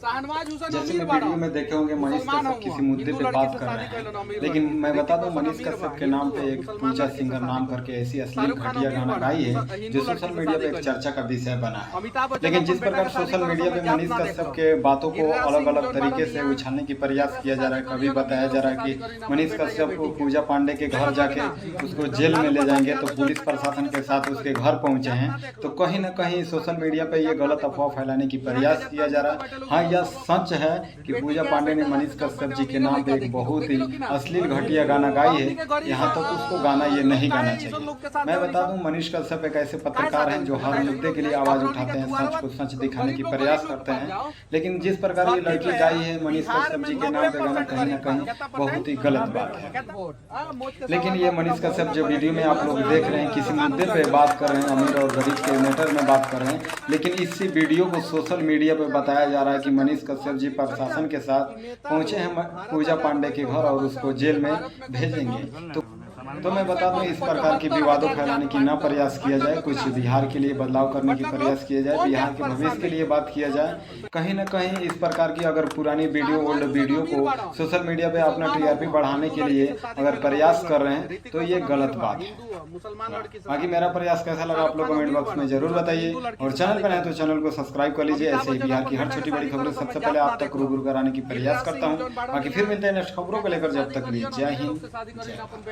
शाहनवाज हुसैन जैसे अमीर मैं बाड़ा वीडियो में देखे होंगे मनीष मुसलमान कश्यप किसी हुआ, मुद्दे हिंदू पे लड़की बात से कर शादी रहे कैलन हैं, अमीर लेकिन बा। मैं बता दूं लड़की मनीष अमीर कश्यप बा, के नाम पे हिंदू एक मुसलमान पूजा लड़की से सिंगर शादी नाम कैलन। करके ऐसी अश्लील शाहरुख खान घटिया अमीर गाना बाड़ा, गाई है हिंदू जो लड़की सोशल से मीडिया शादी पे एक कैलन। चर्चा का विषय बना है। अमिताभ बच्चन लेकिन अपन जिस बेटा प्रकार के शादी सोशल करत मीडिया समय पे जात मनीष ना कश्यप देखो। के बातों को गिरिराज अलग सिंह अलग जौन तरीके बाड़न से यहाँ, उछालने की प्रयास गिरिराज किया से जा रहा है, शादी कभी करी, बताया जा रहा है शादी कि करी ना, मनीष अपन बेटा कश्यप के को बेटी के। पूजा पांडे के घर जाके उसको जेल में ले जाएंगे तो पुलिस प्रशासन के साथ उसके घर पहुंचे हैं। तो कहीं ना कहीं सोशल मीडिया पे ये गलत अफवाह फैलाने की प्रयास किया जा रहा है। हाँ, यह सच है कि पूजा पांडे ने मनीष कश्यप जी के नाम पे एक बहुत ही अश्लील घटिया गाना गाई है। यहाँ तक उसको गाना ये नहीं गाना चाहिए। मैं बता दूं मनीष कश्यप एक ऐसे पत्रकार हैं जो हर मुद्दे के लिए आवाज उठाते हैं, सच को सच दिखाने की प्रयास करते हैं। लेकिन जिस प्रकार ये लड़की गाई है मनीष कश्यप जी के नाम पे गाना, कहीं ना कहीं बहुत ही गलत बात है। लेकिन ये मनीष कश्यप जो वीडियो में आप लोग देख रहे हैं किसी मुद्दे पे बात कर रहे हैं, अमीर और गरीब के मैटर में बात कर रहे हैं, लेकिन इसी वीडियो को सोशल मीडिया पे बताया जा रहा है कि मनीष कश्यप जी प्रशासन के साथ पहुंचे हैं पूजा पांडे के घर और उसको जेल में भेजेंगे। तो मैं बता दूं इस प्रकार की विवादों फैलाने की ना प्रयास किया जाए, कुछ बिहार के लिए बदलाव करने की प्रयास किया जाए, बिहार के भविष्य के लिए बात किया जाए। कहीं ना कहीं इस प्रकार की अगर पुरानी वीडियो ओल्ड वीडियो को सोशल मीडिया पे अपना टीआरपी बढ़ाने के लिए अगर प्रयास कर रहे हैं तो ये गलत बात है। बाकी मेरा प्रयास कैसा लगा आप लोग कमेंट बॉक्स में जरूर बताइए, और चैनल पर नए तो चैनल को सब्सक्राइब कर लीजिए। ऐसे ही बिहार की हर छोटी बड़ी खबरें सबसे पहले आप तक रूबरू कराने की प्रयास करता हूँ। बाकी फिर मिलते हैं नेक्स्ट खबरों को लेकर, जब तक लिए जय हिंद।